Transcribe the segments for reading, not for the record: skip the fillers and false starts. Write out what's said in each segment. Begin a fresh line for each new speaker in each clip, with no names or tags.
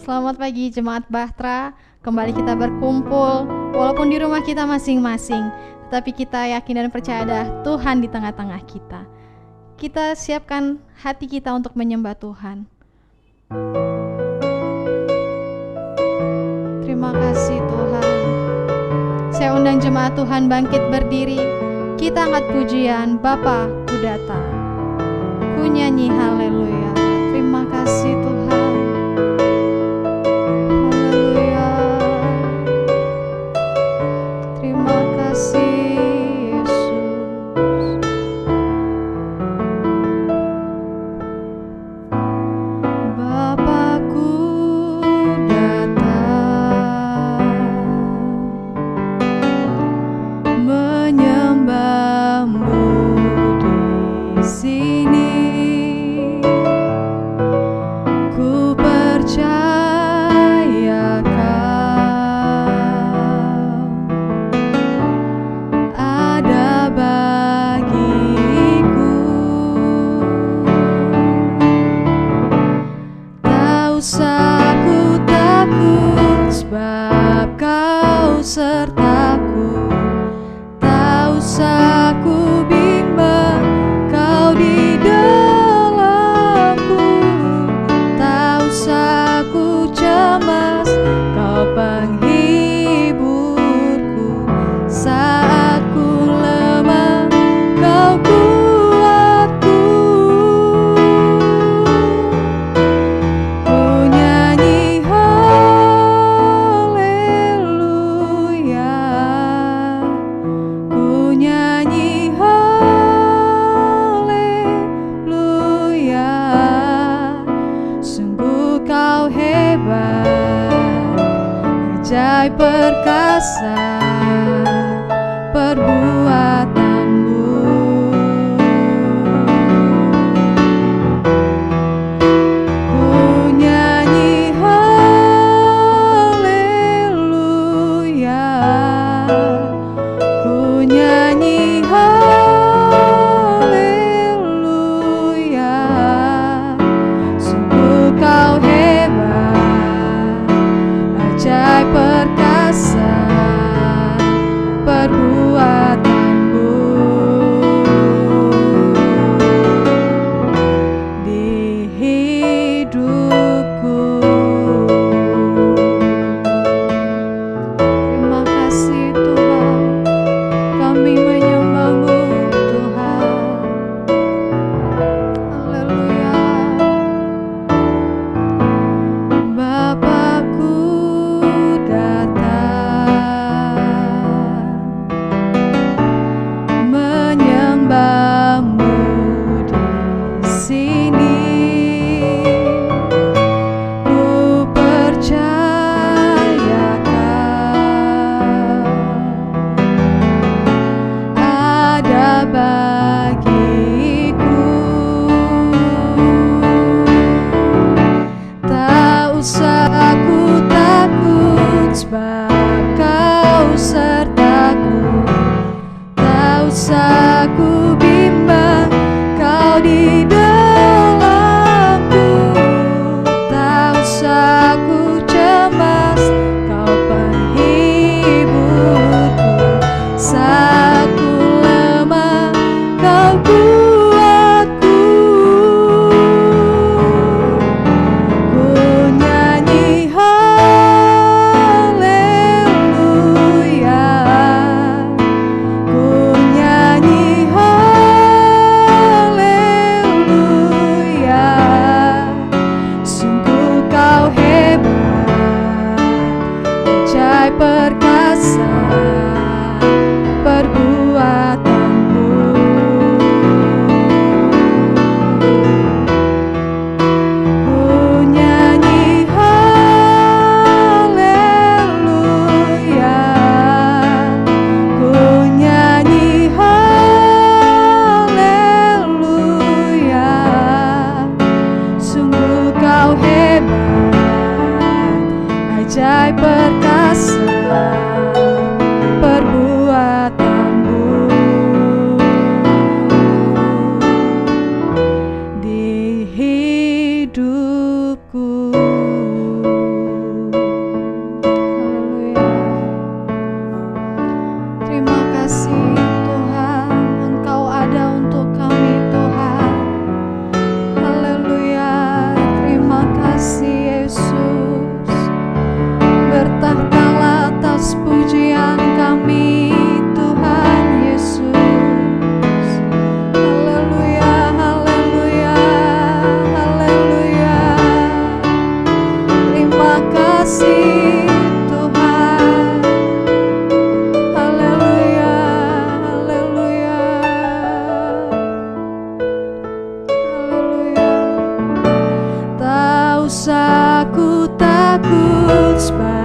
Selamat pagi Jemaat Bahtera. Kembali kita berkumpul walaupun di rumah kita masing-masing, tetapi kita yakin dan percaya ada Tuhan di tengah-tengah kita. Kita siapkan hati kita untuk menyembah Tuhan. Terima kasih Tuhan. Saya undang jemaat Tuhan bangkit berdiri. Kita angkat pujian, Bapa ku datang. Ku nyanyi haleluya. Terima kasih Tuhan. Haleluya. Terima kasih Yesus. Bapa-Ku datang menyembah-Mu di sini. Ku percaya Kau ada bagiku. Tak usah ku takut sebab Kau sertaku. Tak usah ku bimbang, Kau di dalamku. Tak usah ku cemas, Kau penghiburku. Saat ku lemah, Kau kuatku. Ku nyanyi haleluya. Ku nyanyi haleluya. Sungguh Kau hebat, ajaib perkasa perbuatanmu. Ku nyanyi haleluya. Ku nyanyi haleluya. Sungguh Kau hebat, ajaib perkasa perbuatanmu. Di hidupku. Terima kasih Tuhan, kami menyembah-Mu Tuhan. Haleluya. Bapa-Ku datang menyembah-Mu di sini. Ku percaya Kau ada bagiku. Tak usah ku takut sebab Kau sertaku. Tak usah ku bimbang, Kau di dalamku. Tak usah ku cemas, Kau penghiburku. Saat ku lemah, Kau kuatku. Ku nyanyi haleluya. Ku nyanyi haleluya. Sungguh Kau hebat, ajaib perkasa perbuatanmu. Ku nyanyi haleluya. Ku nyanyi haleluya. Sungguh Kau hebat, ajaib perkasa atas pujian kami Tuhan Yesus. Haleluya, haleluya, haleluya. Terima kasih Tuhan. Haleluya, haleluya, haleluya. Tak usah ku takut sebab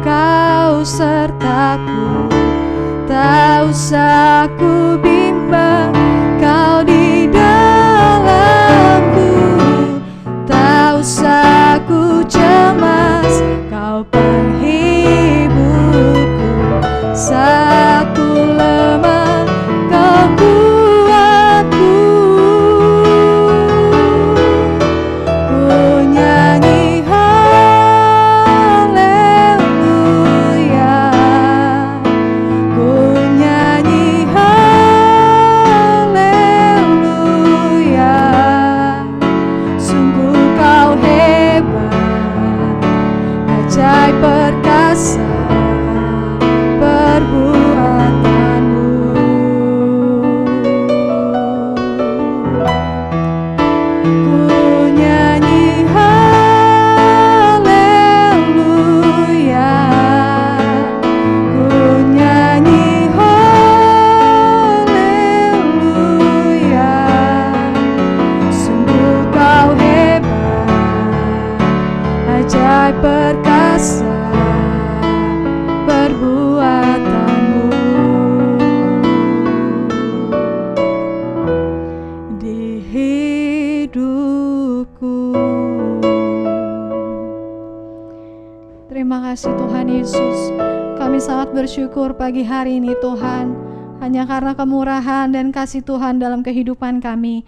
Kau sertaku. Tak usah ku bimbang, Kau di dalamku. Tak usah ku cemas, Kau penghiburku. Saat ku lemah, Kau kuatku. Ku nyanyi haleluya, ku nyanyi haleluya. Sungguh Kau hebat, ajaib perkasa perbuatanmu. Ku nyanyi haleluya, ku nyanyi haleluya. Sungguh Kau hebat, ajaib perkasa perbuatanmu. Di hidupku. Terima kasih Tuhan Yesus. Kami sangat bersyukur pagi hari ini Tuhan. Hanya karena kemurahan dan kasih Tuhan dalam kehidupan kami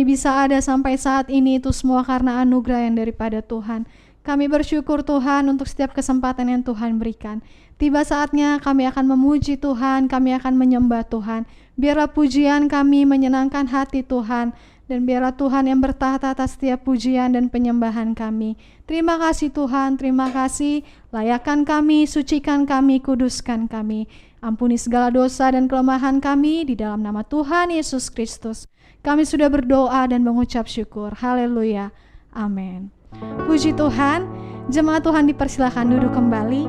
bisa ada sampai saat ini, itu semua karena anugerah yang daripada Tuhan. Kami bersyukur Tuhan untuk setiap kesempatan yang Tuhan berikan. Tiba saatnya kami akan memuji Tuhan, kami akan menyembah Tuhan. Biarlah pujian kami menyenangkan hati Tuhan, dan biarlah Tuhan yang bertahta atas setiap pujian dan penyembahan kami. Terima kasih Tuhan, terima kasih. Layakkan kami, sucikan kami, kuduskan kami. Ampuni segala dosa dan kelemahan kami di dalam nama Tuhan Yesus Kristus. Kami sudah berdoa dan mengucap syukur. Haleluya. Amin. Puji Tuhan. Jemaat Tuhan dipersilakan duduk kembali.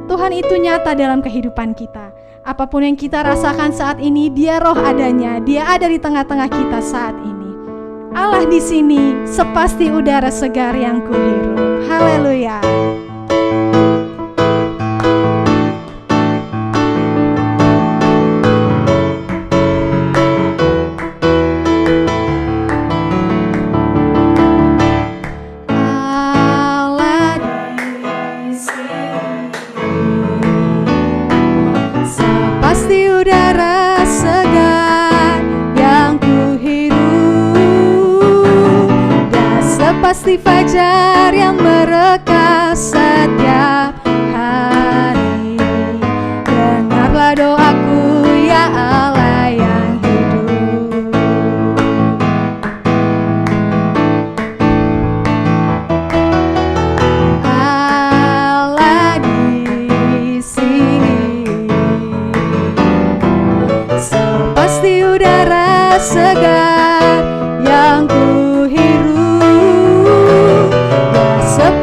Tuhan itu nyata dalam kehidupan kita. Apapun yang kita rasakan saat ini, Dia roh adanya. Dia ada di tengah-tengah kita saat ini. Allah di sini sepasti udara segar yang kuhirup. Haleluya. Pasti fajar yang merekah setiap hari. Dengarlah doaku ya Allah yang hidup. Allah di sini sepasti udara segar yang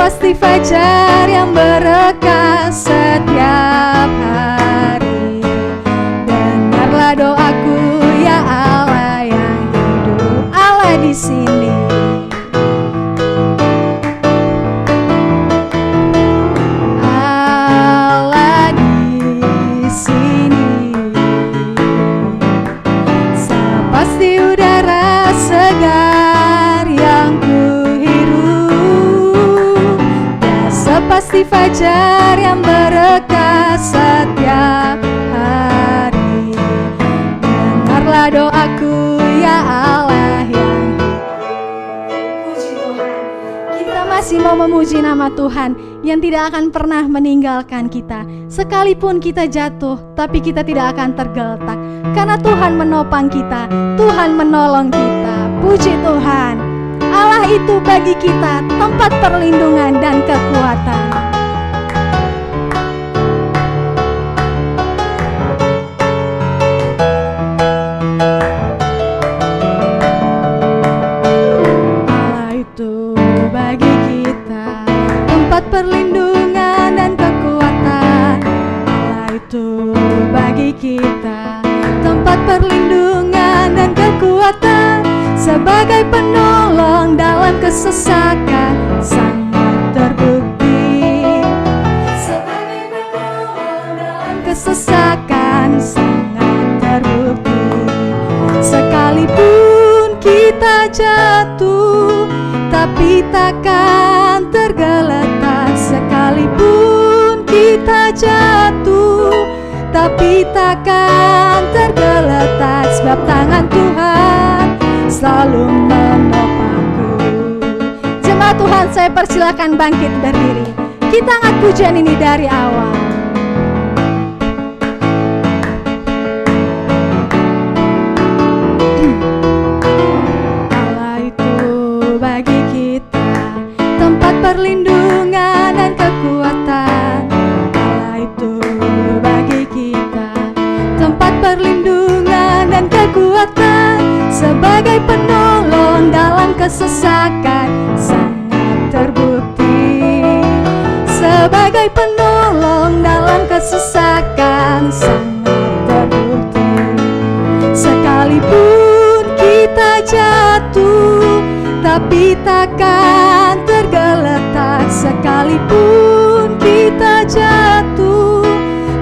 pasti fajar yang berkah setiap hari. Dengarlah doaku ya Allah yang hidup. Allah di sini. Allah di sini. Sepasti udara segar yang pasti fajar yang berkah setiap hari. Dengarlah doaku ya Allah yang puji Tuhan. Kita masih mau memuji nama Tuhan yang tidak akan pernah meninggalkan kita. Sekalipun kita jatuh, tapi kita tidak akan tergeletak, karena Tuhan menopang kita, Tuhan menolong kita. Puji Tuhan. Allah itu bagi kita tempat perlindungan dan kekuatan. kita, tempat perlindungan dan kekuatan, sebagai penolong dalam kesesakan sangat terbukti. Sebagai penolong dalam kesesakan sangat terbukti. Sekalipun kita jatuh, tapi takkan tergeletak. Sekalipun kita jatuh, tapi takkan tergeletak, sebab tangan Tuhan selalu menopangku. Jemaat Tuhan, saya persilakan bangkit berdiri. Kita angkat pujian ini dari awal. Allah itu bagi kita tempat perlindungan dan kekuatan. Allah itu bagi kita tempat perlindungan dan kekuatan, sebagai penolong dalam kesesakan sangat terbukti. Sebagai penolong dalam kesesakan sangat terbukti. Sekalipun kita jatuh, tapi takkan tergeletak. Sekalipun kita jatuh,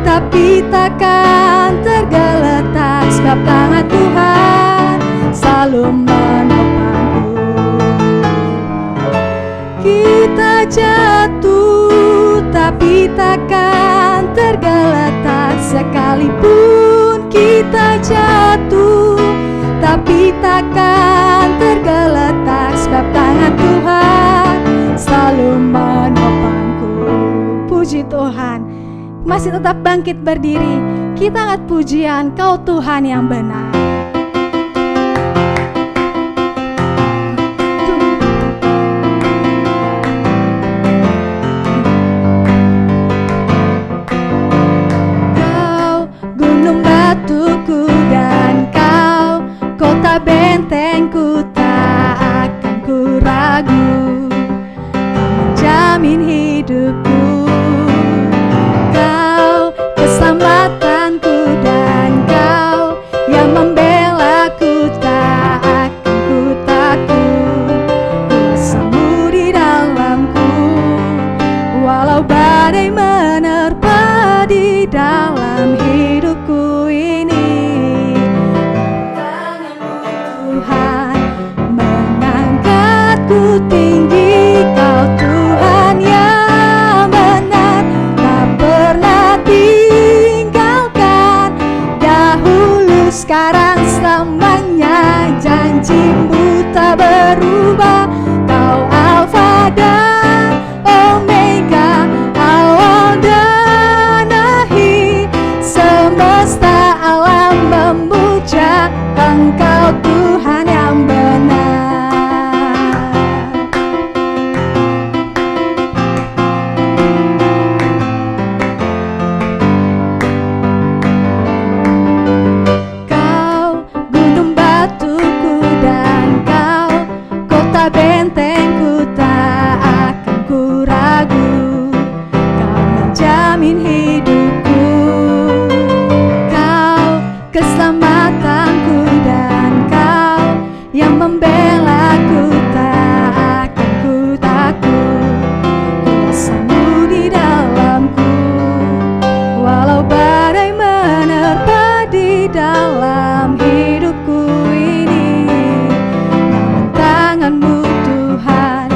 tapi takkan tergeletak, sebab tangan Tuhan selalu menopangku. Kita jatuh, tapi takkan tergeletak. Sekalipun kita jatuh, tapi takkan tergeletak, sebab tangan Tuhan selalu menopangku. Puji Tuhan. Masih tetap bangkit berdiri. Kita angkat pujian, Kau Tuhan yang benar. Kau gunung batuku dan Kau kota bentengku, tak akan ku ragu. Kau menjamin hidupku, keselamatanku, dan Kau yang membelaku, tak akan ku takut. Kuasamu di dalamku, walau badai menerpa di dalam hidupku ini. Tangan-Mu Tuhan mengangkatku tinggi. Kau Tuhan yang benar, tak pernah tinggalkan. Dahulu, sekarang, selamanya, janji-Mu tak berubah. Kau Alfa dan Omega, awal dan akhir. Semesta alam memuja Engkau Tuhan yang benar. Kau gunung batuku dan Kau kota bentengku, tak akan ku ragu. Kau menjamin hidupku, Kau keselamatanku, dan Kau yang membelaku, tak akan ku takut. Kuasamu di dalamku, walau badai menerpa di dalam hidupku ini. Namun tangan-Mu Tuhan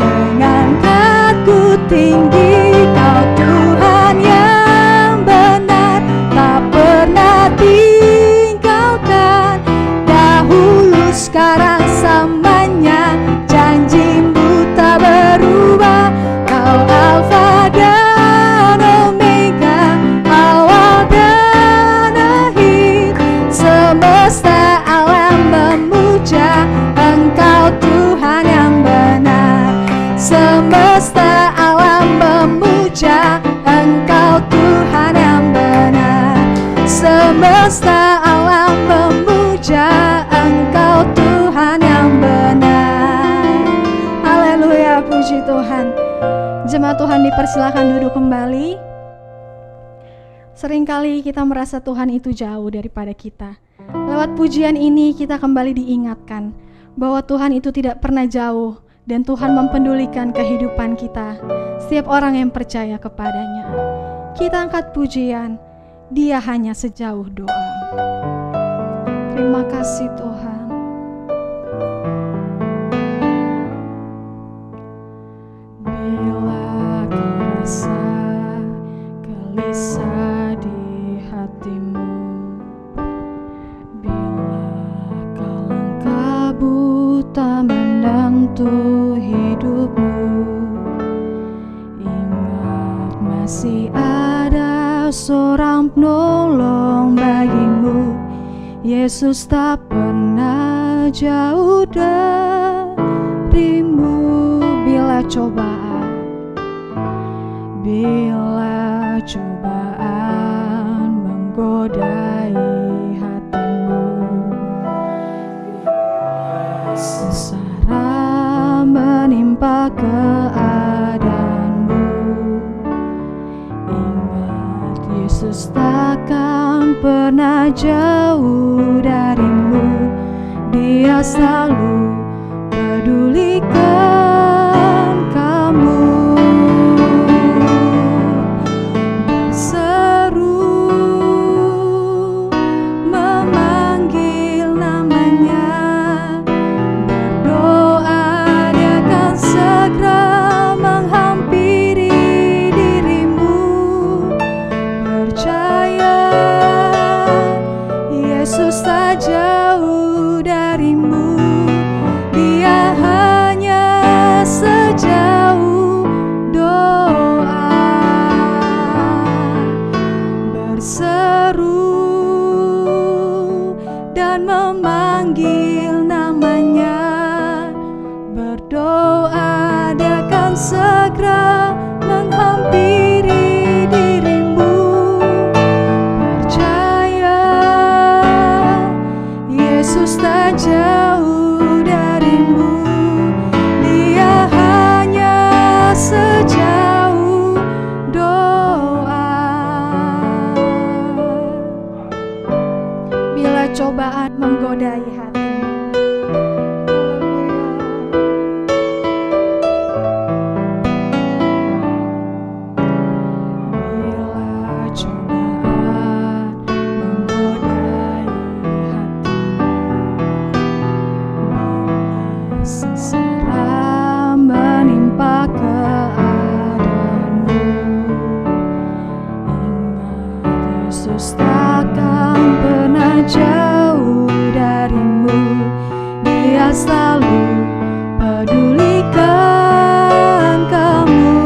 mengangkatku tinggi. Kau Tuhan yang benar, tak pernah tinggalkan. Dahulu, sekarang, selamanya, janji-Mu tak berubah. Kau Alfa dan Omega, awal dan akhir. Semesta alam memuja Engkau Tuhan yang benar. Semesta alam memuja Engkau Tuhan yang benar. Semesta alam memuja Engkau Tuhan yang benar. Haleluya, puji Tuhan. Jemaat Tuhan dipersilakan duduk kembali. Seringkali kita merasa Tuhan itu jauh daripada kita. Lewat pujian ini kita kembali diingatkan bahwa Tuhan itu tidak pernah jauh dan Tuhan mempedulikan kehidupan kita, setiap orang yang percaya kepadanya. Kita angkat pujian, Dia hanya sejauh doa. Terima kasih Tuhan. Bila kau rasa gelisah di hatimu, bila kau langkah buta menantu hidupmu, ingat masih ada seorang penolong bagimu. Yesus tak pernah jauh darimu. Bila cobaan menggodai hatimu, sengsara menimpa keadaanmu, ingat Yesus takkan pernah jauh darimu. Dia selalu pedulikan kamu. Yesus tak jauh darimu, Dia hanya sejauh doa. Berseru dan memanggil namanya, berdoa Dia akan segera menghampiri dirimu. Yesus tak jauh darimu, Dia hanya sejauh doa. Bila cobaan menggodai hatimu, bila cobaan menggodai sengsara menimpa keadaanmu, ingat Yesus takkan pernah jauh darimu. Dia selalu pedulikan kamu.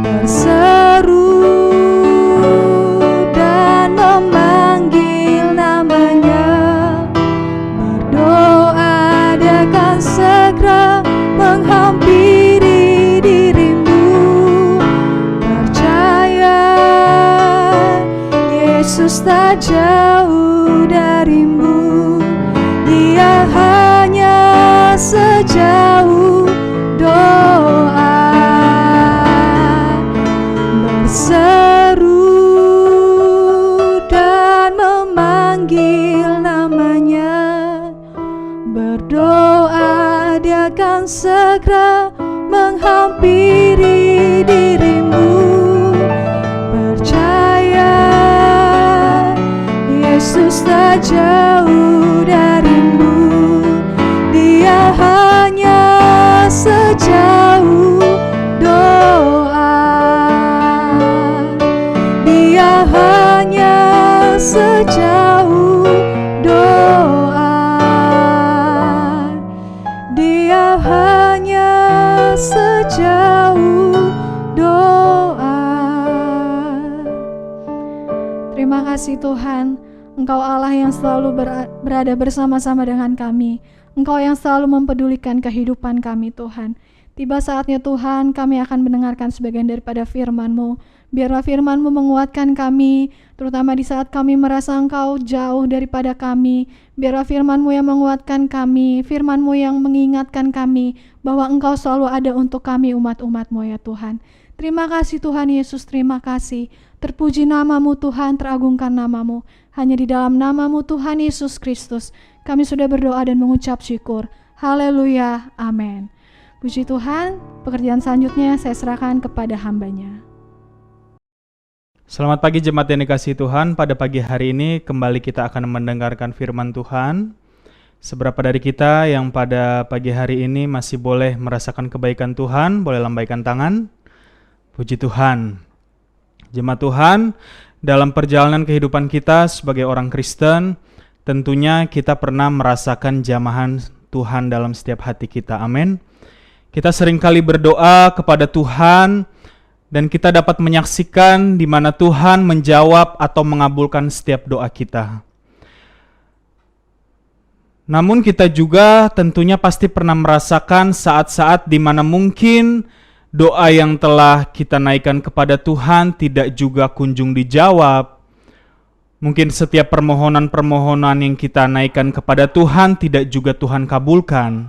Berseru dan memanggil namanya, segera menghampiri dirimu. Percaya Yesus tak jauh darimu, Dia hanya sejauh doa. Berseru dan memanggil namanya, berdoa Dia akan segera menghampiri dirimu. Percaya Yesus tak jauh darimu, Dia hanya sejauh doa. Dia hanya sejauh doa. Dia hanya sejauh doa. Terima kasih Tuhan, Engkau Allah yang selalu berada bersama-sama dengan kami. Engkau yang selalu mempedulikan kehidupan kami Tuhan. Tiba saatnya Tuhan, kami akan mendengarkan sebagian daripada firman-Mu. Biarlah firman-Mu menguatkan kami, terutama di saat kami merasa Engkau jauh daripada kami. Biarlah firman-Mu yang menguatkan kami, firman-Mu yang mengingatkan kami bahwa Engkau selalu ada untuk kami umat-umat-Mu ya Tuhan. Terima kasih Tuhan Yesus, terima kasih. Terpuji namamu Tuhan, teragungkan namamu. Hanya di dalam namamu Tuhan Yesus Kristus, kami sudah berdoa dan mengucap syukur. Haleluya, amin. Puji Tuhan, pekerjaan selanjutnya saya serahkan kepada hambanya.
Selamat pagi jemaat yang dikasihi Tuhan. Pada pagi hari ini kembali kita akan mendengarkan firman Tuhan. Seberapa dari kita yang pada pagi hari ini masih boleh merasakan kebaikan Tuhan, boleh lambaikan tangan. Puji Tuhan. Jemaat Tuhan, dalam perjalanan kehidupan kita sebagai orang Kristen, tentunya kita pernah merasakan jamahan Tuhan dalam setiap hati kita. Amin. Kita seringkali berdoa kepada Tuhan dan kita dapat menyaksikan di mana Tuhan menjawab atau mengabulkan setiap doa kita. Namun kita juga tentunya pasti pernah merasakan saat-saat di mana mungkin doa yang telah kita naikkan kepada Tuhan tidak juga kunjung dijawab. Mungkin setiap permohonan-permohonan yang kita naikkan kepada Tuhan tidak juga Tuhan kabulkan.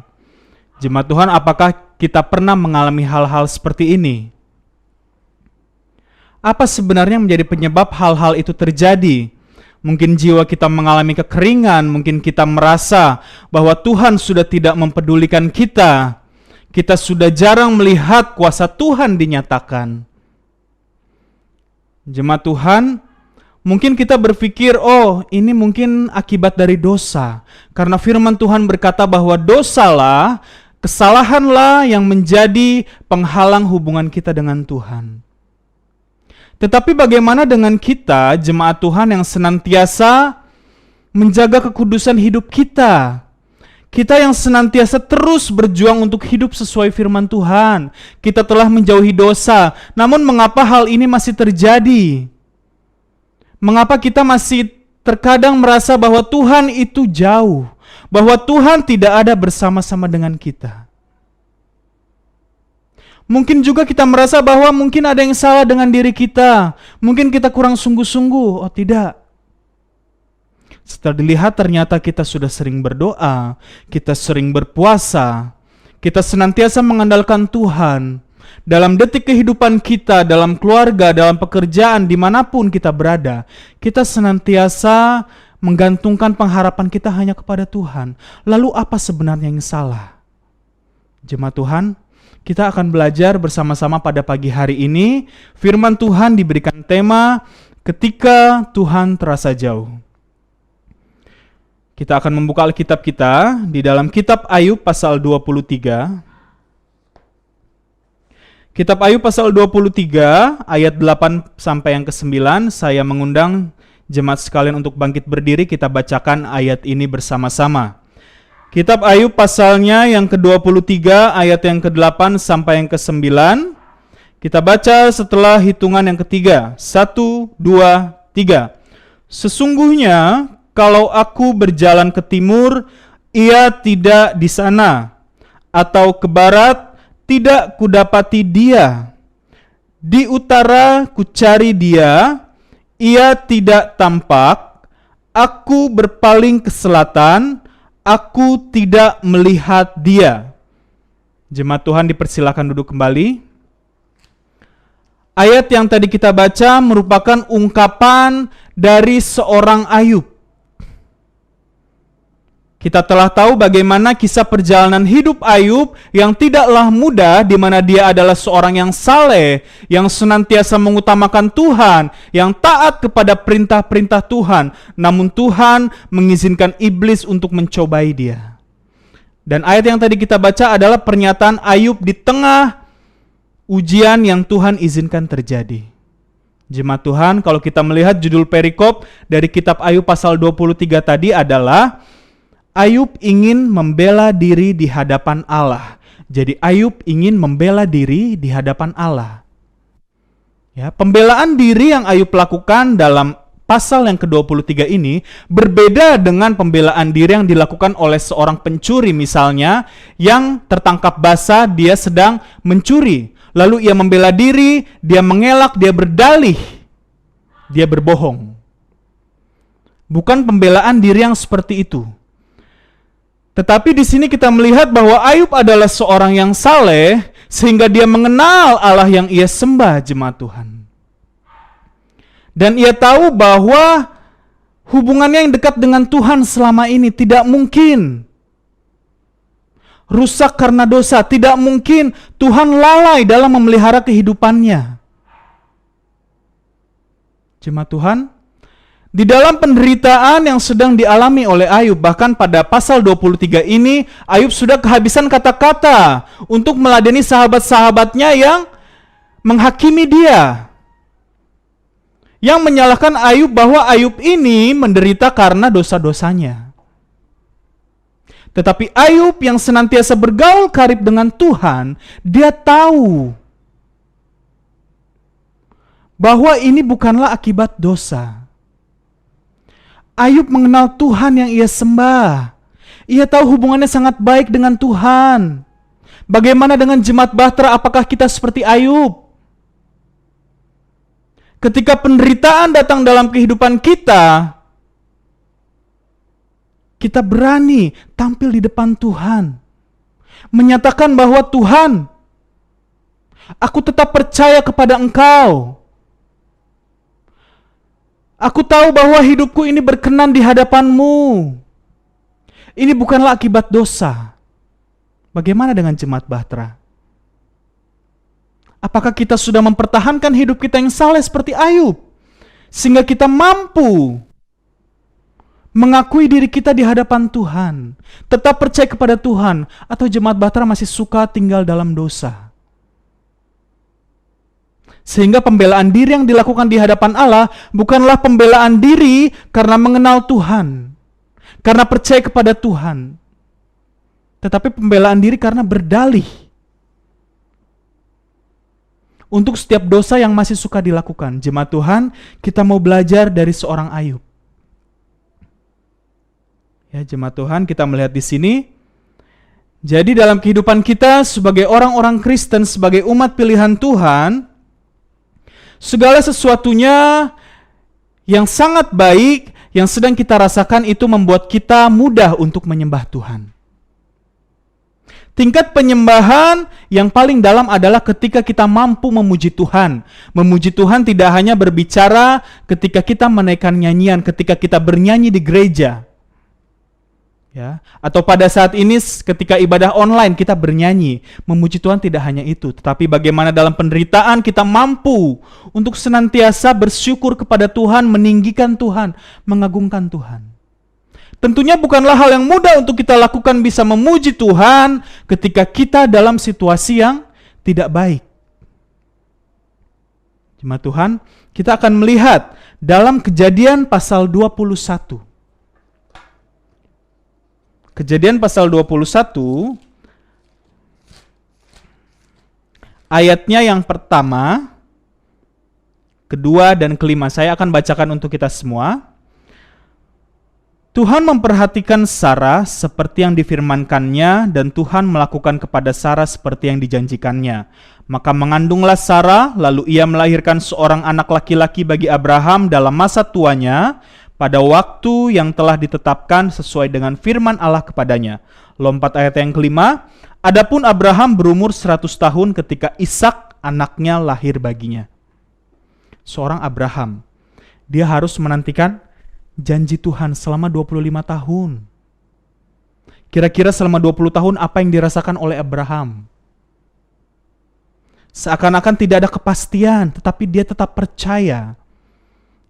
Jemaat Tuhan, apakah kita pernah mengalami hal-hal seperti ini? Apa sebenarnya menjadi penyebab hal-hal itu terjadi? Mungkin jiwa kita mengalami kekeringan, mungkin kita merasa bahwa Tuhan sudah tidak mempedulikan kita. Kita sudah jarang melihat kuasa Tuhan dinyatakan. Jemaat Tuhan, mungkin kita berpikir, oh ini mungkin akibat dari dosa. Karena firman Tuhan berkata bahwa dosalah, kesalahanlah yang menjadi penghalang hubungan kita dengan Tuhan. Tetapi bagaimana dengan kita, jemaat Tuhan yang senantiasa menjaga kekudusan hidup kita? Kita yang senantiasa terus berjuang untuk hidup sesuai firman Tuhan. Kita telah menjauhi dosa. Namun mengapa hal ini masih terjadi? Mengapa kita masih terkadang merasa bahwa Tuhan itu jauh? Bahwa Tuhan tidak ada bersama-sama dengan kita? Mungkin juga kita merasa bahwa mungkin ada yang salah dengan diri kita. Mungkin kita kurang sungguh-sungguh. Oh tidak. Setelah dilihat ternyata kita sudah sering berdoa, kita sering berpuasa, kita senantiasa mengandalkan Tuhan. Dalam detik kehidupan kita, dalam keluarga, dalam pekerjaan, dimanapun kita berada, kita senantiasa menggantungkan pengharapan kita hanya kepada Tuhan. Lalu apa sebenarnya yang salah? Jemaat Tuhan, kita akan belajar bersama-sama pada pagi hari ini. Firman Tuhan diberikan tema, ketika Tuhan terasa jauh. Kita akan membuka Alkitab kita di dalam kitab Ayub pasal 23. Kitab Ayub pasal 23 ayat 8 sampai yang ke-9. Saya mengundang jemaat sekalian untuk bangkit berdiri, kita bacakan ayat ini bersama-sama. Kitab Ayub pasalnya yang ke-23 ayat yang ke-8 sampai yang ke-9. Kita baca setelah hitungan yang ketiga. 1, 2, 3. Sesungguhnya kalau aku berjalan ke timur, ia tidak di sana, atau ke barat, tidak kudapati dia. Di utara kucari dia, ia tidak tampak. Aku berpaling ke selatan, aku tidak melihat dia. Jemaat Tuhan dipersilakan duduk kembali. Ayat yang tadi kita baca merupakan ungkapan dari seorang Ayub. Kita telah tahu bagaimana kisah perjalanan hidup Ayub yang tidaklah mudah, di mana dia adalah seorang yang saleh, yang senantiasa mengutamakan Tuhan, yang taat kepada perintah-perintah Tuhan. Namun Tuhan mengizinkan iblis untuk mencobai dia. Dan ayat yang tadi kita baca adalah pernyataan Ayub di tengah ujian yang Tuhan izinkan terjadi. Jemaat Tuhan, kalau kita melihat judul perikop dari kitab Ayub pasal 23 tadi adalah Ayub ingin membela diri di hadapan Allah. Jadi Ayub ingin membela diri di hadapan Allah. Ya, pembelaan diri yang Ayub lakukan dalam pasal yang ke-23 ini berbeda dengan pembelaan diri yang dilakukan oleh seorang pencuri misalnya, yang tertangkap basah, dia sedang mencuri. Lalu ia membela diri, dia mengelak, dia berdalih, dia berbohong. Bukan pembelaan diri yang seperti itu. Tetapi di sini kita melihat bahwa Ayub adalah seorang yang saleh, sehingga dia mengenal Allah yang ia sembah, jemaat Tuhan. Dan ia tahu bahwa hubungannya yang dekat dengan Tuhan selama ini tidak mungkin rusak karena dosa. Tidak mungkin Tuhan lalai dalam memelihara kehidupannya. Jemaat Tuhan, di dalam penderitaan yang sedang dialami oleh Ayub, bahkan pada pasal 23 ini, Ayub sudah kehabisan kata-kata untuk meladeni sahabat-sahabatnya yang menghakimi dia, yang menyalahkan Ayub bahwa Ayub ini menderita karena dosa-dosanya. Tetapi Ayub yang senantiasa bergaul karib dengan Tuhan, dia tahu bahwa ini bukanlah akibat dosa. Ayub mengenal Tuhan yang ia sembah. Ia tahu hubungannya sangat baik dengan Tuhan. Bagaimana dengan jemaat Bahtera? Apakah kita seperti Ayub? Ketika penderitaan datang dalam kehidupan kita, kita berani tampil di depan Tuhan, menyatakan bahwa Tuhan, aku tetap percaya kepada Engkau. Aku tahu bahwa hidupku ini berkenan di hadapan-Mu. Ini bukanlah akibat dosa. Bagaimana dengan jemaat Bahtera? Apakah kita sudah mempertahankan hidup kita yang saleh seperti Ayub, sehingga kita mampu mengakui diri kita di hadapan Tuhan, tetap percaya kepada Tuhan, atau jemaat Bahtera masih suka tinggal dalam dosa? Sehingga pembelaan diri yang dilakukan di hadapan Allah bukanlah pembelaan diri karena mengenal Tuhan, karena percaya kepada Tuhan, tetapi pembelaan diri karena berdalih untuk setiap dosa yang masih suka dilakukan. Jemaat Tuhan, kita mau belajar dari seorang Ayub. Ya, jemaat Tuhan, kita melihat di sini. Jadi dalam kehidupan kita sebagai orang-orang Kristen, sebagai umat pilihan Tuhan, segala sesuatunya yang sangat baik yang sedang kita rasakan itu membuat kita mudah untuk menyembah Tuhan. Tingkat penyembahan yang paling dalam adalah ketika kita mampu memuji Tuhan. Memuji Tuhan tidak hanya berbicara ketika kita menaikkan nyanyian, ketika kita bernyanyi di gereja, ya, atau pada saat ini ketika ibadah online kita bernyanyi. Memuji Tuhan tidak hanya itu, tetapi bagaimana dalam penderitaan kita mampu untuk senantiasa bersyukur kepada Tuhan, meninggikan Tuhan, mengagungkan Tuhan. Tentunya bukanlah hal yang mudah untuk kita lakukan bisa memuji Tuhan ketika kita dalam situasi yang tidak baik. Jemaat Tuhan, kita akan melihat dalam Kejadian pasal 21. Kejadian pasal 21, ayatnya yang pertama, kedua, dan kelima. Saya akan bacakan untuk kita semua. Tuhan memperhatikan Sarah seperti yang difirmankannya, dan Tuhan melakukan kepada Sarah seperti yang dijanjikannya. Maka mengandunglah Sarah, lalu ia melahirkan seorang anak laki-laki bagi Abraham dalam masa tuanya, pada waktu yang telah ditetapkan sesuai dengan firman Allah kepadanya. Lompat ayat yang kelima. Adapun Abraham berumur 100 tahun ketika Ishak anaknya lahir baginya. Seorang Abraham, dia harus menantikan janji Tuhan selama 25 tahun. Kira-kira selama 20 tahun apa yang dirasakan oleh Abraham? Seakan-akan tidak ada kepastian, tetapi dia tetap percaya.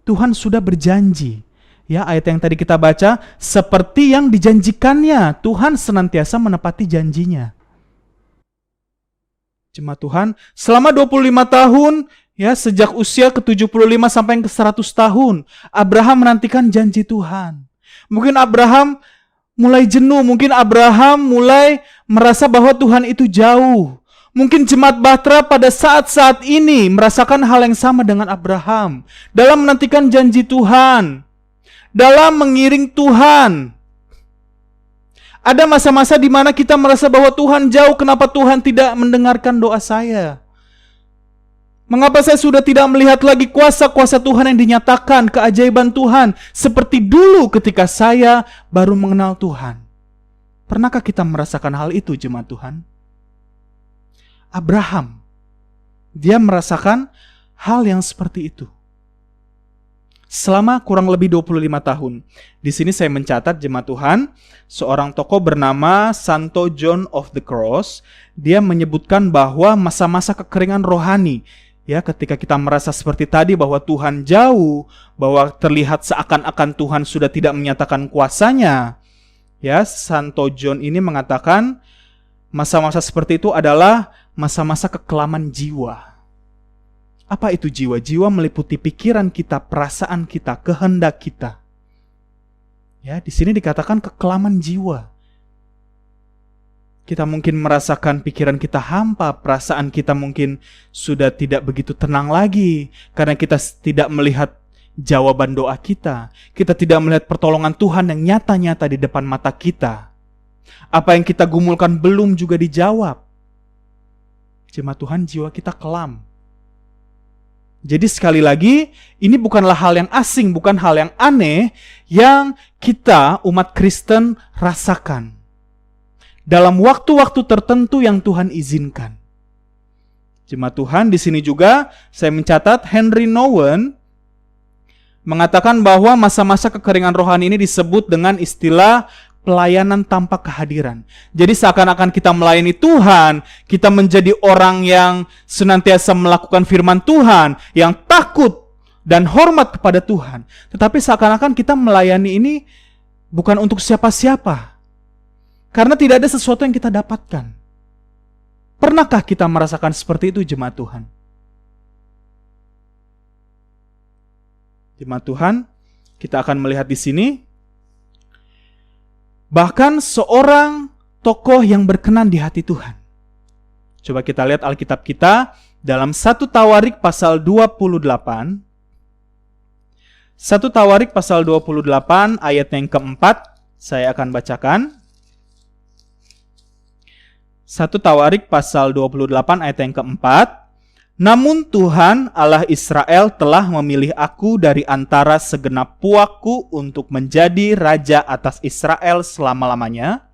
Tuhan sudah berjanji. Ya, ayat yang tadi kita baca, seperti yang dijanjikannya, Tuhan senantiasa menepati janjinya. Jemaat Tuhan, selama 25 tahun, ya, sejak usia ke-75 sampai ke 100 tahun, Abraham menantikan janji Tuhan. Mungkin Abraham mulai jenuh, mungkin Abraham mulai merasa bahwa Tuhan itu jauh. Mungkin jemaat Bahtera pada saat-saat ini merasakan hal yang sama dengan Abraham dalam menantikan janji Tuhan, dalam mengiring Tuhan. Ada masa-masa di mana kita merasa bahwa Tuhan jauh, kenapa Tuhan tidak mendengarkan doa saya? Mengapa saya sudah tidak melihat lagi kuasa-kuasa Tuhan yang dinyatakan, keajaiban Tuhan, seperti dulu ketika saya baru mengenal Tuhan? Pernahkah kita merasakan hal itu, jemaat Tuhan? Abraham. Dia merasakan hal yang seperti itu. Selama kurang lebih 25 tahun. Di sini saya mencatat jemaat Tuhan, seorang tokoh bernama Santo John of the Cross, dia menyebutkan bahwa masa-masa kekeringan rohani, ya, ketika kita merasa seperti tadi bahwa Tuhan jauh, bahwa terlihat seakan-akan Tuhan sudah tidak menyatakan kuasanya, ya, Santo John ini mengatakan masa-masa seperti itu adalah masa-masa kekelaman jiwa. Apa itu jiwa? Jiwa meliputi pikiran kita, perasaan kita, kehendak kita. Ya, di sini dikatakan kekelaman jiwa. Kita mungkin merasakan pikiran kita hampa, perasaan kita mungkin sudah tidak begitu tenang lagi karena kita tidak melihat jawaban doa kita. Kita tidak melihat pertolongan Tuhan yang nyata-nyata di depan mata kita. Apa yang kita gumulkan belum juga dijawab. Jemaat Tuhan, jiwa kita kelam. Jadi sekali lagi, ini bukanlah hal yang asing, bukan hal yang aneh yang kita umat Kristen rasakan. Dalam waktu-waktu tertentu yang Tuhan izinkan. Jemaat Tuhan, di sini juga saya mencatat Henry Nouwen mengatakan bahwa masa-masa kekeringan rohani ini disebut dengan istilah pelayanan tanpa kehadiran. Jadi seakan-akan kita melayani Tuhan, kita menjadi orang yang senantiasa melakukan firman Tuhan, yang takut dan hormat kepada Tuhan. Tetapi seakan-akan kita melayani ini bukan untuk siapa-siapa. Karena tidak ada sesuatu yang kita dapatkan. Pernahkah kita merasakan seperti itu, jemaat Tuhan? Jemaat Tuhan, kita akan melihat di sini bahkan seorang tokoh yang berkenan di hati Tuhan. Coba kita lihat Alkitab kita dalam 1 Tawarik pasal 28. 1 Tawarik pasal 28 ayat yang keempat, saya akan bacakan. 1 Tawarik pasal 28 ayat yang keempat. Namun Tuhan Allah Israel telah memilih aku dari antara segenap puakku untuk menjadi raja atas Israel selama-lamanya,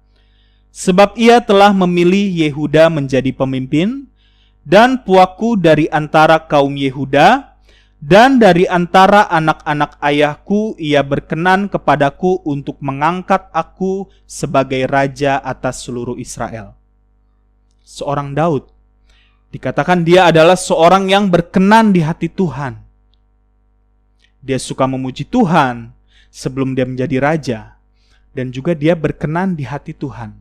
sebab ia telah memilih Yehuda menjadi pemimpin, dan puakku dari antara kaum Yehuda, dan dari antara anak-anak ayahku ia berkenan kepadaku untuk mengangkat aku sebagai raja atas seluruh Israel. Seorang Daud. Dikatakan dia adalah seorang yang berkenan di hati Tuhan. Dia suka memuji Tuhan sebelum dia menjadi raja. Dan juga dia berkenan di hati Tuhan.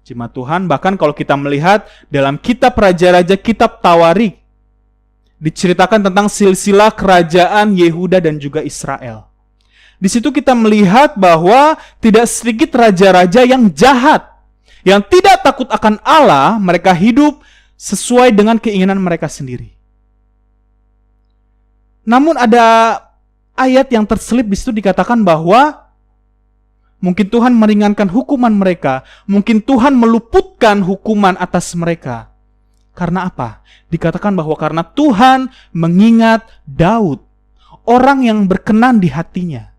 Jemaat Tuhan, bahkan kalau kita melihat dalam kitab Raja-Raja, kitab Tawarik, diceritakan tentang silsilah kerajaan Yehuda dan juga Israel. Di situ kita melihat bahwa tidak sedikit raja-raja yang jahat, yang tidak takut akan Allah, mereka hidup sesuai dengan keinginan mereka sendiri. Namun ada ayat yang terselip di situ dikatakan bahwa mungkin Tuhan meringankan hukuman mereka, mungkin Tuhan meluputkan hukuman atas mereka. Karena apa? Dikatakan bahwa karena Tuhan mengingat Daud, orang yang berkenan di hatinya.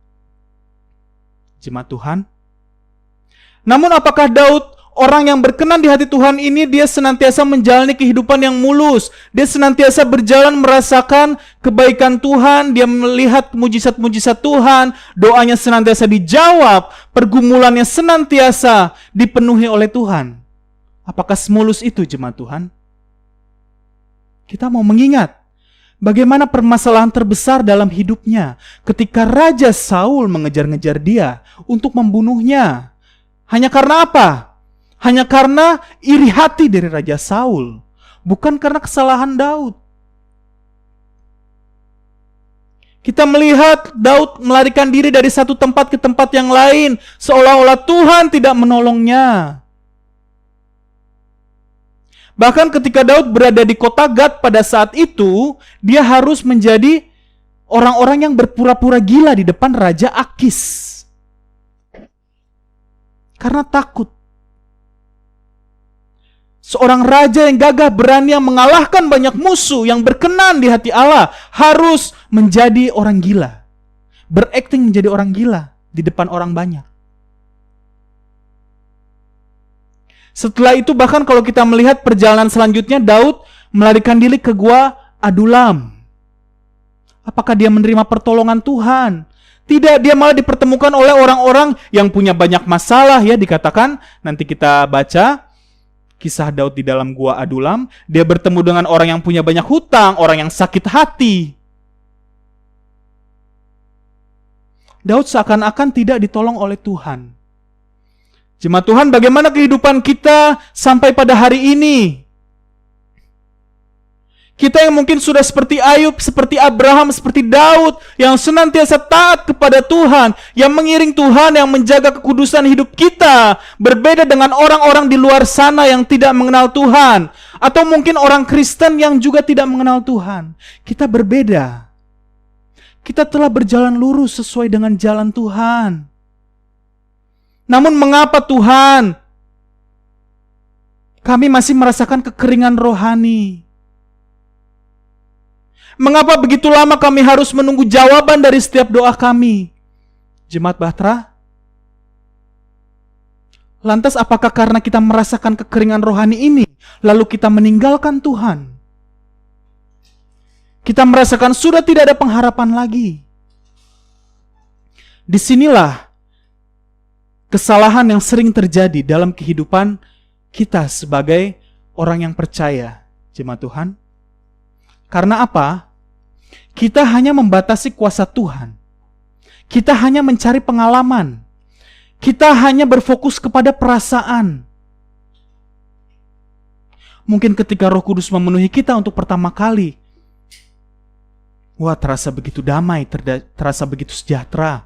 Jemaat Tuhan. Namun apakah Daud, orang yang berkenan di hati Tuhan ini, dia senantiasa menjalani kehidupan yang mulus. Dia senantiasa berjalan merasakan kebaikan Tuhan. Dia melihat mujizat-mujizat Tuhan. Doanya senantiasa dijawab. Pergumulannya senantiasa dipenuhi oleh Tuhan. Apakah semulus itu, jemaat Tuhan? Kita mau mengingat bagaimana permasalahan terbesar dalam hidupnya ketika Raja Saul mengejar-ngejar dia untuk membunuhnya. Hanya karena apa? Hanya karena iri hati dari Raja Saul, bukan karena kesalahan Daud. Kita melihat Daud melarikan diri dari satu tempat ke tempat yang lain, seolah-olah Tuhan tidak menolongnya. Bahkan ketika Daud berada di kota Gad pada saat itu, dia harus menjadi orang-orang yang berpura-pura gila di depan Raja Akis. Karena takut. Seorang raja yang gagah berani, yang mengalahkan banyak musuh, yang berkenan di hati Allah, harus menjadi orang gila. Berakting menjadi orang gila di depan orang banyak. Setelah itu bahkan kalau kita melihat perjalanan selanjutnya, Daud melarikan diri ke gua Adulam. Apakah dia menerima pertolongan Tuhan? Tidak, dia malah dipertemukan oleh orang-orang yang punya banyak masalah ya, dikatakan. Nanti kita baca kisah Daud di dalam gua Adulam. Dia bertemu dengan orang yang punya banyak hutang, orang yang sakit hati. Daud seakan-akan tidak ditolong oleh Tuhan. Jemaat Tuhan, bagaimana kehidupan kita sampai pada hari ini? Kita yang mungkin sudah seperti Ayub, seperti Abraham, seperti Daud, yang senantiasa taat kepada Tuhan, yang mengiring Tuhan, yang menjaga kekudusan hidup kita, berbeda dengan orang-orang di luar sana yang tidak mengenal Tuhan, atau mungkin orang Kristen yang juga tidak mengenal Tuhan. Kita berbeda. Kita telah berjalan lurus sesuai dengan jalan Tuhan. Namun mengapa Tuhan, kami masih merasakan kekeringan rohani? Mengapa begitu lama kami harus menunggu jawaban dari setiap doa kami? Jemaat Bahtera, lantas apakah karena kita merasakan kekeringan rohani ini, lalu kita meninggalkan Tuhan? Kita merasakan sudah tidak ada pengharapan lagi. Disinilah kesalahan yang sering terjadi dalam kehidupan kita sebagai orang yang percaya, jemaat Tuhan. Karena apa? Kita hanya membatasi kuasa Tuhan. Kita hanya mencari pengalaman. Kita hanya berfokus kepada perasaan. Mungkin ketika Roh Kudus memenuhi kita untuk pertama kali, wah, terasa begitu damai, terasa begitu sejahtera.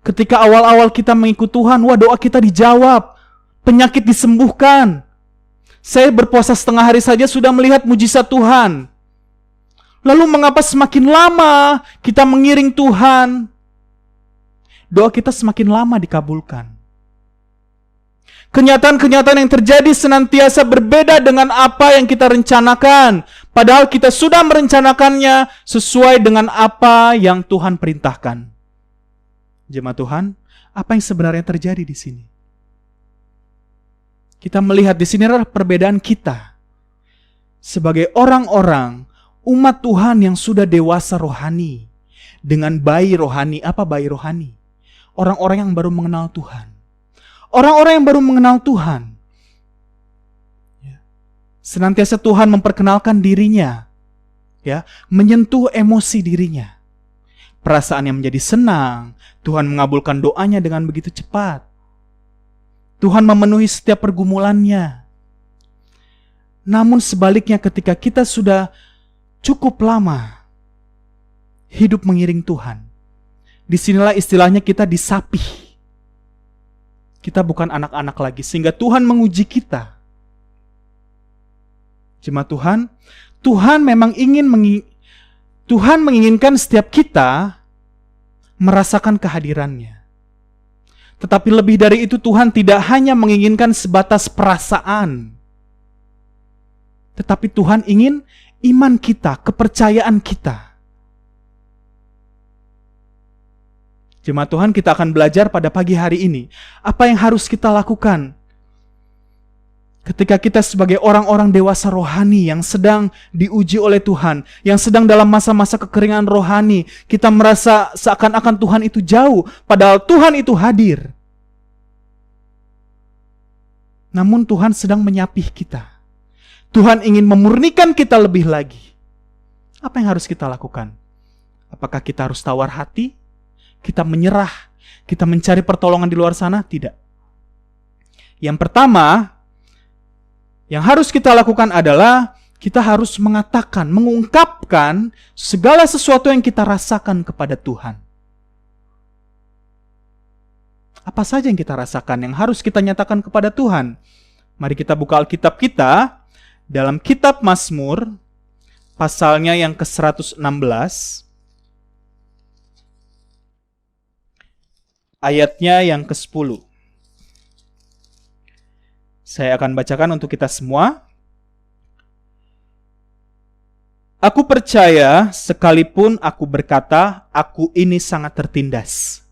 Ketika awal-awal kita mengikut Tuhan, wah, doa kita dijawab, penyakit disembuhkan. Saya berpuasa setengah hari saja sudah melihat mujizat Tuhan. Lalu mengapa semakin lama kita mengiring Tuhan, doa kita semakin lama dikabulkan? Kenyataan-kenyataan yang terjadi senantiasa berbeda dengan apa yang kita rencanakan. Padahal kita sudah merencanakannya sesuai dengan apa yang Tuhan perintahkan. Jemaat Tuhan, apa yang sebenarnya terjadi di sini? Kita melihat di sini adalah perbedaan kita sebagai orang-orang umat Tuhan yang sudah dewasa rohani dengan bayi rohani. Apa bayi rohani? Orang-orang yang baru mengenal Tuhan. Orang-orang yang baru mengenal Tuhan, senantiasa Tuhan memperkenalkan dirinya, ya, menyentuh emosi dirinya. Perasaan yang menjadi senang, Tuhan mengabulkan doanya dengan begitu cepat. Tuhan memenuhi setiap pergumulannya. Namun sebaliknya ketika kita sudah cukup lama hidup mengiring Tuhan, disinilah istilahnya kita disapih. Kita bukan anak-anak lagi, sehingga Tuhan menguji kita. Jemaat Tuhan, Tuhan menginginkan setiap kita merasakan kehadirannya. Tetapi lebih dari itu, Tuhan tidak hanya menginginkan sebatas perasaan, tetapi Tuhan ingin iman kita, kepercayaan kita. Jemaat Tuhan, kita akan belajar pada pagi hari ini apa yang harus kita lakukan ketika kita sebagai orang-orang dewasa rohani yang sedang diuji oleh Tuhan, yang sedang dalam masa-masa kekeringan rohani. Kita merasa seakan-akan Tuhan itu jauh, padahal Tuhan itu hadir. Namun Tuhan sedang menyapih kita. Tuhan ingin memurnikan kita lebih lagi. Apa yang harus kita lakukan? Apakah kita harus tawar hati? Kita menyerah? Kita mencari pertolongan di luar sana? Tidak. Yang pertama yang harus kita lakukan adalah kita harus mengatakan, mengungkapkan segala sesuatu yang kita rasakan kepada Tuhan. Apa saja yang kita rasakan yang harus kita nyatakan kepada Tuhan? Mari kita buka Alkitab kita dalam kitab Mazmur pasalnya yang ke-116 ayatnya yang ke-10. Saya akan bacakan untuk kita semua. Aku percaya sekalipun aku berkata, aku ini sangat tertindas.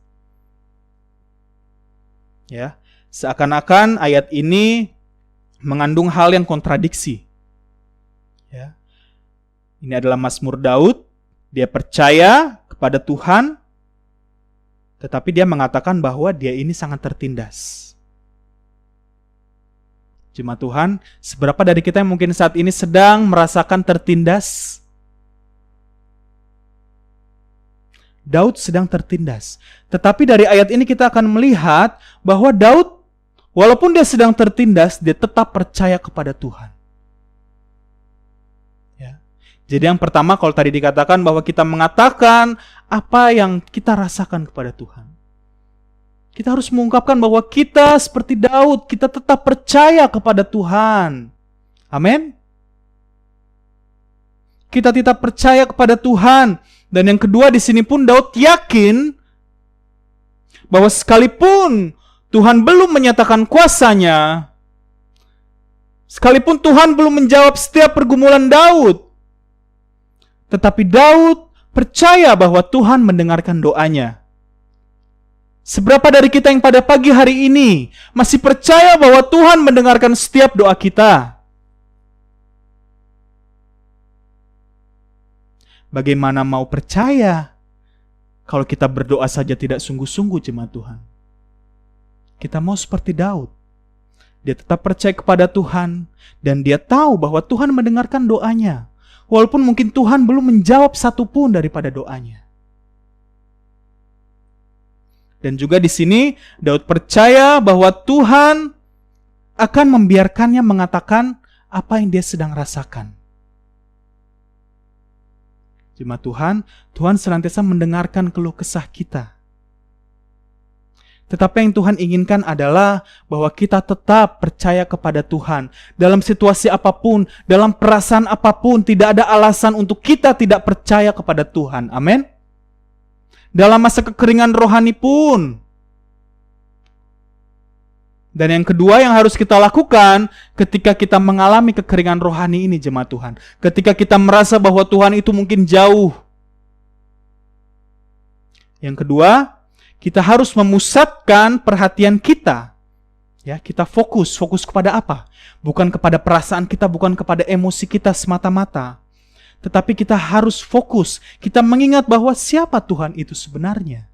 Ya, Seakan-akan ayat ini mengandung hal yang kontradiksi. Ya. Ini adalah Mazmur Daud, dia percaya kepada Tuhan, tetapi dia mengatakan bahwa dia ini sangat tertindas. Jemaat Tuhan, seberapa dari kita yang mungkin saat ini sedang merasakan tertindas? Daud sedang tertindas. Tetapi dari ayat ini kita akan melihat bahwa Daud, walaupun dia sedang tertindas, dia tetap percaya kepada Tuhan. Ya. Jadi yang pertama, kalau tadi dikatakan bahwa kita mengatakan apa yang kita rasakan kepada Tuhan. Kita harus mengungkapkan bahwa kita seperti Daud, kita tetap percaya kepada Tuhan. Amin. Kita tetap percaya kepada Tuhan. Dan yang kedua, di sini pun Daud yakin bahwa sekalipun Tuhan belum menyatakan kuasanya, sekalipun Tuhan belum menjawab setiap pergumulan Daud, tetapi Daud percaya bahwa Tuhan mendengarkan doanya. Seberapa dari kita yang pada pagi hari ini masih percaya bahwa Tuhan mendengarkan setiap doa kita? Bagaimana mau percaya kalau kita berdoa saja tidak sungguh-sungguh, jemaat Tuhan? Kita mau seperti Daud. Dia tetap percaya kepada Tuhan dan dia tahu bahwa Tuhan mendengarkan doanya. Walaupun mungkin Tuhan belum menjawab satupun daripada doanya. Dan juga di sini Daud percaya bahwa Tuhan akan membiarkannya mengatakan apa yang dia sedang rasakan. Jemaat Tuhan, Tuhan senantiasa mendengarkan keluh kesah kita. Tetapi yang Tuhan inginkan adalah bahwa kita tetap percaya kepada Tuhan. Dalam situasi apapun, dalam perasaan apapun, tidak ada alasan untuk kita tidak percaya kepada Tuhan. Amin. Dalam masa kekeringan rohani pun. Dan yang kedua yang harus kita lakukan ketika kita mengalami kekeringan rohani ini, jemaat Tuhan. Ketika kita merasa bahwa Tuhan itu mungkin jauh. Yang kedua, kita harus memusatkan perhatian kita. Ya, kita fokus kepada apa? Bukan kepada perasaan kita, bukan kepada emosi kita semata-mata. Tetapi kita harus fokus. Kita mengingat bahwa siapa Tuhan itu sebenarnya.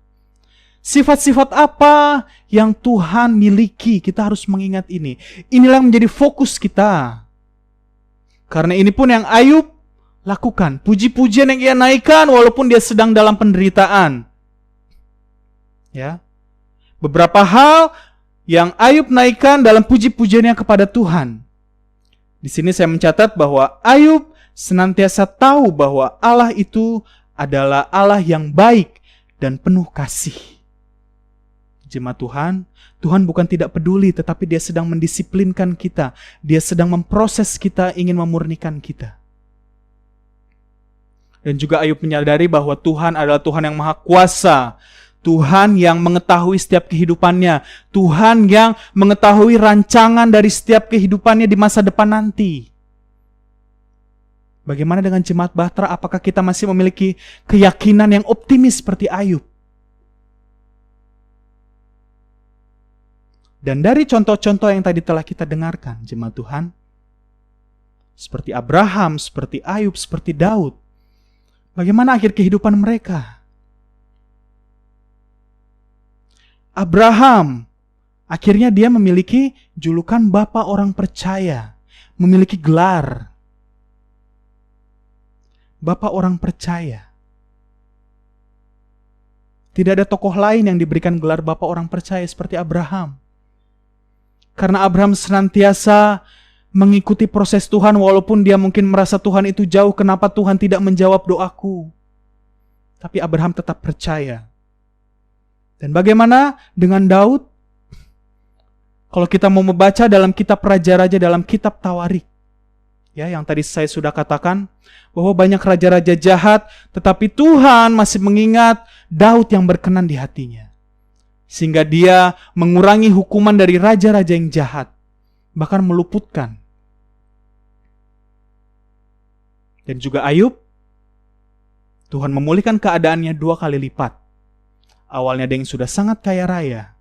Sifat-sifat apa yang Tuhan miliki, kita harus mengingat ini. Inilah yang menjadi fokus kita. Karena ini pun yang Ayub lakukan. Puji-pujian yang ia naikkan walaupun dia sedang dalam penderitaan. Ya. Beberapa hal yang Ayub naikkan dalam puji-pujiannya kepada Tuhan. Di sini saya mencatat bahwa Ayub senantiasa tahu bahwa Allah itu adalah Allah yang baik dan penuh kasih. Jemaat Tuhan, Tuhan bukan tidak peduli, tetapi dia sedang mendisiplinkan kita. Dia sedang memproses kita, ingin memurnikan kita. Dan juga Ayub menyadari bahwa Tuhan adalah Tuhan yang maha kuasa. Tuhan yang mengetahui setiap kehidupannya. Tuhan yang mengetahui rancangan dari setiap kehidupannya di masa depan nanti. Bagaimana dengan jemaat Bahtera? Apakah kita masih memiliki keyakinan yang optimis seperti Ayub? Dan dari contoh-contoh yang tadi telah kita dengarkan, jemaat Tuhan, seperti Abraham, seperti Ayub, seperti Daud, bagaimana akhir kehidupan mereka? Abraham, akhirnya dia memiliki julukan Bapa orang percaya, memiliki gelar Bapa orang percaya. Tidak ada tokoh lain yang diberikan gelar Bapa orang percaya seperti Abraham. Karena Abraham senantiasa mengikuti proses Tuhan walaupun dia mungkin merasa Tuhan itu jauh, kenapa Tuhan tidak menjawab doaku. Tapi Abraham tetap percaya. Dan bagaimana dengan Daud? Kalau kita mau membaca dalam kitab Raja-Raja, dalam kitab Tawarik, ya, yang tadi saya sudah katakan, bahwa banyak raja-raja jahat, tetapi Tuhan masih mengingat Daud yang berkenan di hatinya. Sehingga dia mengurangi hukuman dari raja-raja yang jahat, bahkan meluputkan. Dan juga Ayub, Tuhan memulihkan keadaannya 2 kali lipat. Awalnya dia yang sudah sangat kaya raya,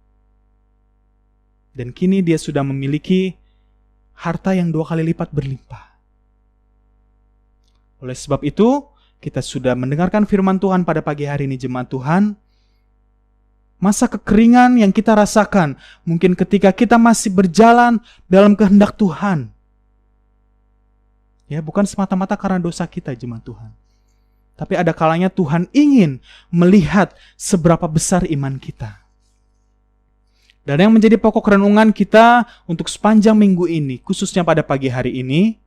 Dan kini dia sudah memiliki harta yang 2 kali lipat berlimpah. Oleh sebab itu, kita sudah mendengarkan firman Tuhan pada pagi hari ini, jemaat Tuhan. Masa kekeringan yang kita rasakan mungkin ketika kita masih berjalan dalam kehendak Tuhan. Ya, bukan semata-mata karena dosa kita, jemaat Tuhan. Tapi ada kalanya Tuhan ingin melihat seberapa besar iman kita. Dan yang menjadi pokok renungan kita untuk sepanjang minggu ini, khususnya pada pagi hari ini,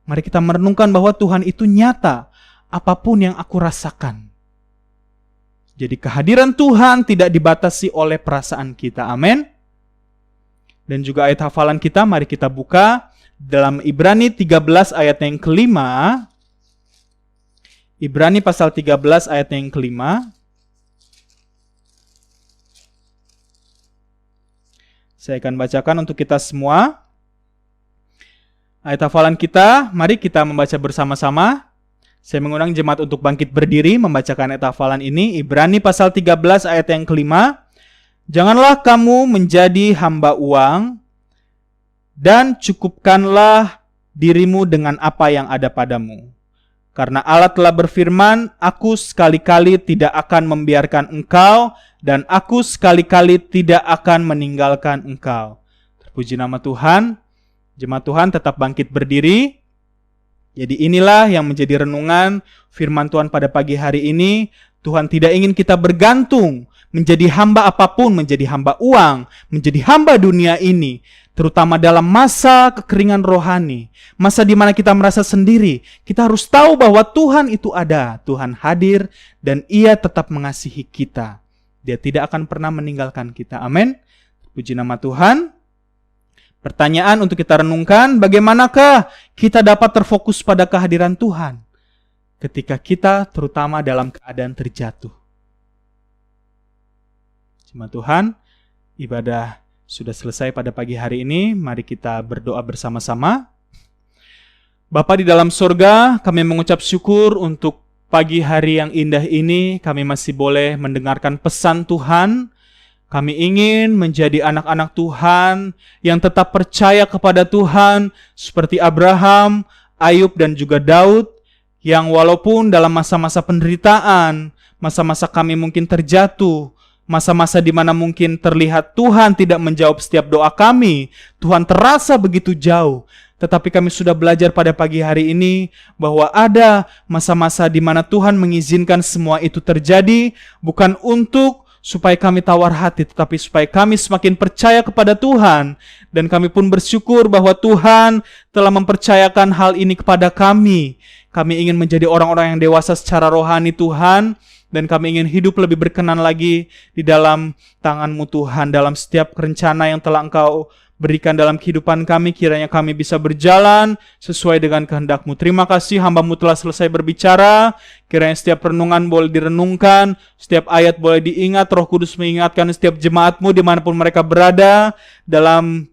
mari kita merenungkan bahwa Tuhan itu nyata apapun yang aku rasakan. Jadi kehadiran Tuhan tidak dibatasi oleh perasaan kita. Amin. Dan juga ayat hafalan kita, mari kita buka dalam Ibrani 13 ayat yang kelima. Ibrani pasal 13 ayat yang kelima. Saya akan bacakan untuk kita semua. Ayat hafalan kita, mari kita membaca bersama-sama. Saya mengundang jemaat untuk bangkit berdiri membacakan ayat hafalan ini. Ibrani pasal 13 ayat yang kelima. Janganlah kamu menjadi hamba uang, dan cukupkanlah dirimu dengan apa yang ada padamu. Karena Allah telah berfirman, aku sekali-kali tidak akan membiarkan engkau, dan aku sekali-kali tidak akan meninggalkan engkau. Terpuji nama Tuhan. Jemaat Tuhan tetap bangkit berdiri. Jadi inilah yang menjadi renungan firman Tuhan pada pagi hari ini. Tuhan tidak ingin kita bergantung menjadi hamba apapun, menjadi hamba uang, menjadi hamba dunia ini. Terutama dalam masa kekeringan rohani, masa di mana kita merasa sendiri, kita harus tahu bahwa Tuhan itu ada, Tuhan hadir, dan Ia tetap mengasihi kita. Dia tidak akan pernah meninggalkan kita. Amin. Puji nama Tuhan. Pertanyaan untuk kita renungkan, bagaimanakah kita dapat terfokus pada kehadiran Tuhan ketika kita terutama dalam keadaan terjatuh? Jemaat Tuhan, ibadah sudah selesai pada pagi hari ini. Mari kita berdoa bersama-sama. Bapa di dalam surga, kami mengucap syukur untuk pagi hari yang indah ini. Kami masih boleh mendengarkan pesan Tuhan. Kami ingin menjadi anak-anak Tuhan yang tetap percaya kepada Tuhan seperti Abraham, Ayub, dan juga Daud, yang walaupun dalam masa-masa penderitaan, masa-masa kami mungkin terjatuh, masa-masa di mana mungkin terlihat Tuhan tidak menjawab setiap doa kami, Tuhan terasa begitu jauh. Tetapi kami sudah belajar pada pagi hari ini bahwa ada masa-masa di mana Tuhan mengizinkan semua itu terjadi, bukan untuk supaya kami tawar hati, tetapi supaya kami semakin percaya kepada Tuhan. Dan kami pun bersyukur bahwa Tuhan telah mempercayakan hal ini kepada kami. Kami ingin menjadi orang-orang yang dewasa secara rohani Tuhan, dan kami ingin hidup lebih berkenan lagi di dalam tangan-Mu Tuhan. Dalam setiap rencana yang telah Engkau berikan dalam kehidupan kami, kiranya kami bisa berjalan sesuai dengan kehendak-Mu. Terima kasih, hamba-Mu telah selesai berbicara. Kiranya setiap renungan boleh direnungkan, setiap ayat boleh diingat, Roh Kudus mengingatkan setiap jemaat-Mu dimanapun mereka berada, dalam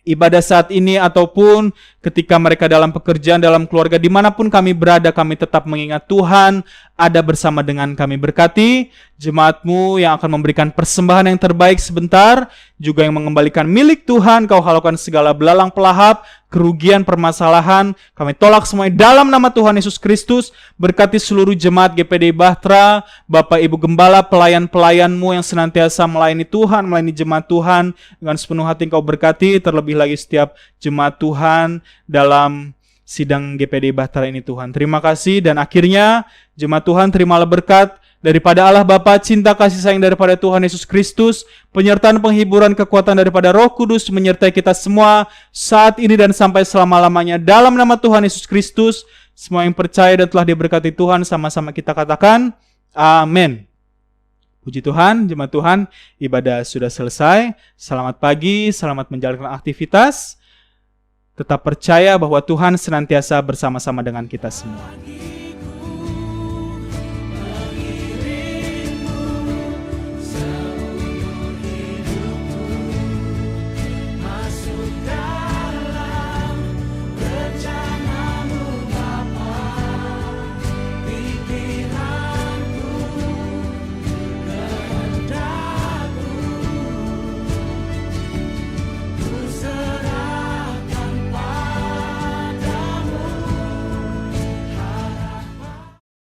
ibadah saat ini ataupun ketika mereka dalam pekerjaan, dalam keluarga, dimanapun kami berada, kami tetap mengingat Tuhan ada bersama dengan kami. Berkati jemaat-Mu yang akan memberikan persembahan yang terbaik sebentar, juga yang mengembalikan milik Tuhan. Kau halaukan segala belalang pelahap, kerugian, permasalahan, kami tolak semuanya dalam nama Tuhan Yesus Kristus. Berkati seluruh jemaat GPD Bahtera, Bapak Ibu Gembala, pelayan-pelayan-Mu yang senantiasa melayani Tuhan, melayani jemaat Tuhan dengan sepenuh hati. Engkau berkati terlebih lagi setiap jemaat Tuhan dalam sidang GPD Bahtera ini Tuhan. Terima kasih, dan akhirnya jemaat Tuhan terimalah berkat daripada Allah Bapa, cinta kasih sayang daripada Tuhan Yesus Kristus, penyertaan penghiburan kekuatan daripada Roh Kudus menyertai kita semua saat ini dan sampai selama-lamanya. Dalam nama Tuhan Yesus Kristus, semua yang percaya dan telah diberkati Tuhan sama-sama kita katakan amin. Puji Tuhan, jemaat Tuhan, ibadah sudah selesai. Selamat pagi, selamat menjalankan aktivitas. Tetap percaya bahwa Tuhan senantiasa bersama-sama dengan kita semua.